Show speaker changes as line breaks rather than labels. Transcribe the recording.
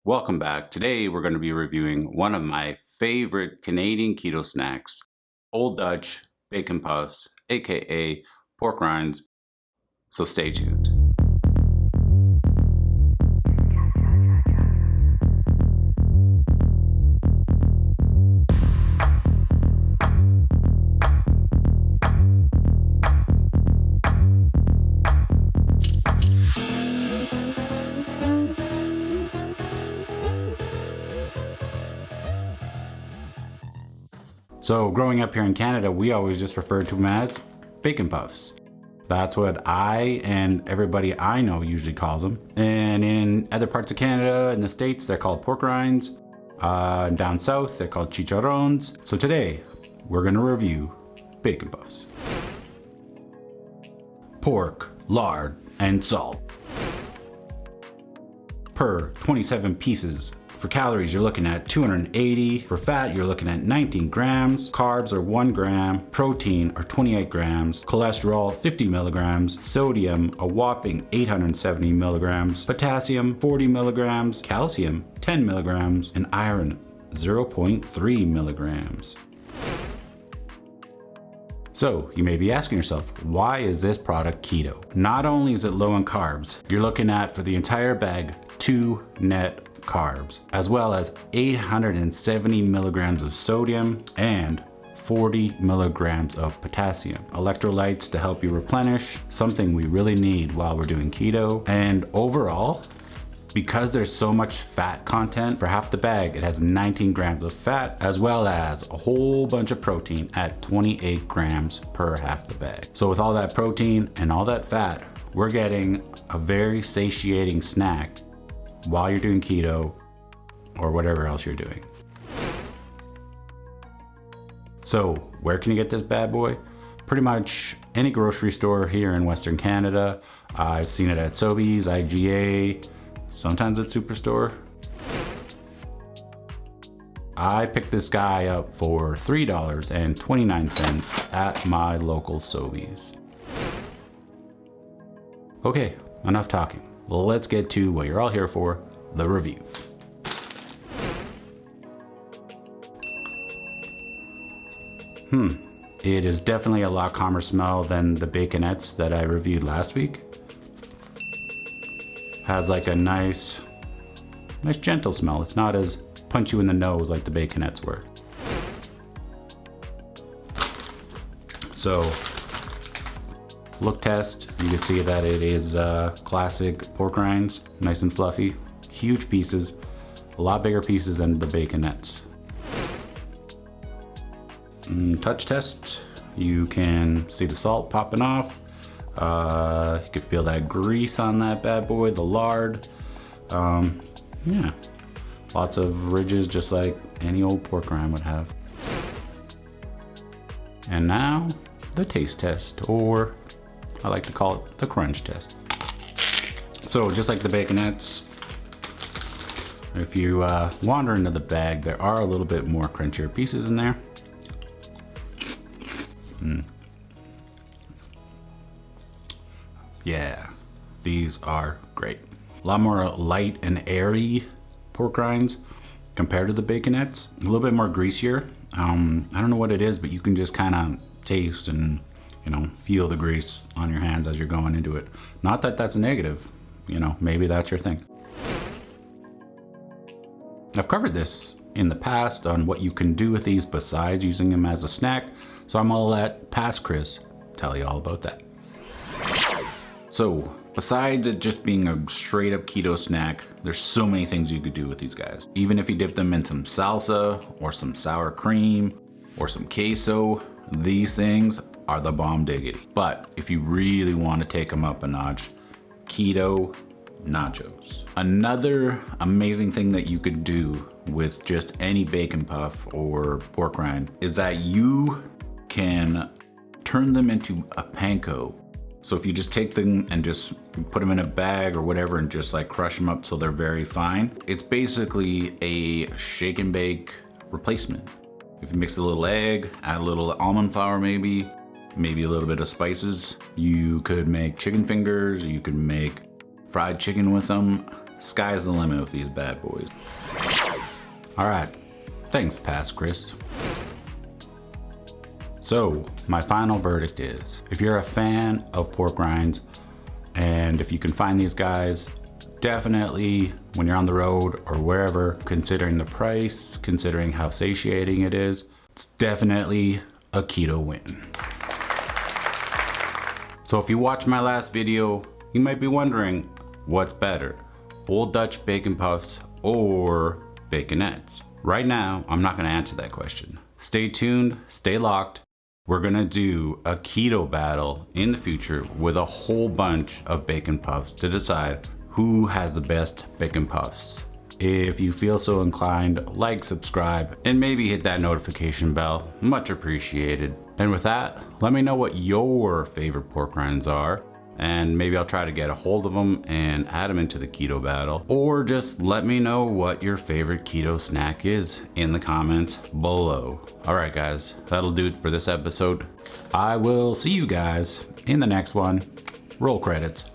Welcome back. Today we're going to be reviewing one of my favorite Canadian keto snacks, Old Dutch Bacon Puffs, aka pork rinds. So stay tuned. So growing up here in Canada, we always just referred to them as Bacon Puffs. That's what I and everybody I know usually calls them. And in other parts of Canada, in the States, they're called pork rinds. Down south, they're called chiccarones. So today, we're gonna review Bacon Puffs. Pork, lard, and salt. Per 27 pieces. For calories, you're looking at 280. For fat, you're looking at 19 grams. Carbs are 1 gram. Protein are 28 grams. Cholesterol, 50 milligrams. Sodium, a whopping 870 milligrams. Potassium, 40 milligrams. Calcium, 10 milligrams. And iron, 0.3 milligrams. So you may be asking yourself, why is this product keto? Not only is it low in carbs, you're looking at, for the entire bag, 2 net carbs, as well as 870 milligrams of sodium and 40 milligrams of potassium. Electrolytes to help you replenish, something we really need while we're doing keto. And overall, because there's so much fat content, for half the bag, it has 19 grams of fat, as well as a whole bunch of protein at 28 grams per half the bag. So with all that protein and all that fat, we're getting a very satiating snack while you're doing keto or whatever else you're doing. So where can you get this bad boy? Pretty much any grocery store here in Western Canada. I've seen it at Sobeys, IGA, sometimes at Superstore. I picked this guy up for $3.29 at my local Sobeys. Okay, enough talking. Let's get to what you're all here for, the review. It is definitely a lot calmer smell than the Baconettes that I reviewed last week. Has like a nice gentle smell. It's not as punch you in the nose like the Baconettes were. So, look test, you can see that it is classic pork rinds, nice and fluffy, huge pieces, a lot bigger pieces than the Baconettes. Touch test, you can see the salt popping off. You can feel that grease on that bad boy, the lard. Yeah, lots of ridges just like any old pork rind would have. And now the taste test, or I like to call it the crunch test. So just like the Baconettes, if you wander into the bag, there are a little bit more crunchier pieces in there. Yeah, these are great. A lot more light and airy pork rinds compared to the Baconettes. A little bit more greasier. I don't know what it is, but you can just kind of taste and, you know, feel the grease on your hands as you're going into it. Not that that's negative, you know, maybe that's your thing. I've covered this in the past on what you can do with these besides using them as a snack, so I'm gonna let Past Chris tell you all about that. So, besides it just being a straight up keto snack, there's so many things you could do with these guys. Even if you dip them in some salsa or some sour cream or some queso, these things are the bomb diggity. But if you really want to take them up a notch, keto nachos. Another amazing thing that you could do with just any bacon puff or pork rind is that you can turn them into a panko. So if you just take them and just put them in a bag or whatever and just like crush them up so they're very fine, it's basically a shake and bake replacement. If you mix a little egg, add a little almond flour maybe a little bit of spices, you could make chicken fingers, you could make fried chicken with them. sky's the limit with these bad boys. All right, thanks, Past Chris. So my final verdict is, if you're a fan of pork rinds, and if you can find these guys, definitely when you're on the road or wherever, considering the price, considering how satiating it is, it's definitely a keto win. So if you watched my last video, you might be wondering, what's better, Old Dutch bacon puffs or baconettes? Right now, I'm not gonna answer that question. Stay tuned, stay locked. We're gonna do a keto battle in the future with a whole bunch of bacon puffs to decide who has the best bacon puffs. If you feel so inclined, like, subscribe, and maybe hit that notification bell. Much appreciated. And with that, let me know what your favorite pork rinds are, and maybe I'll try to get a hold of them and add them into the keto battle. Or just let me know what your favorite keto snack is in the comments below. All right, guys, that'll do it for this episode. I will see you guys in the next one. Roll credits.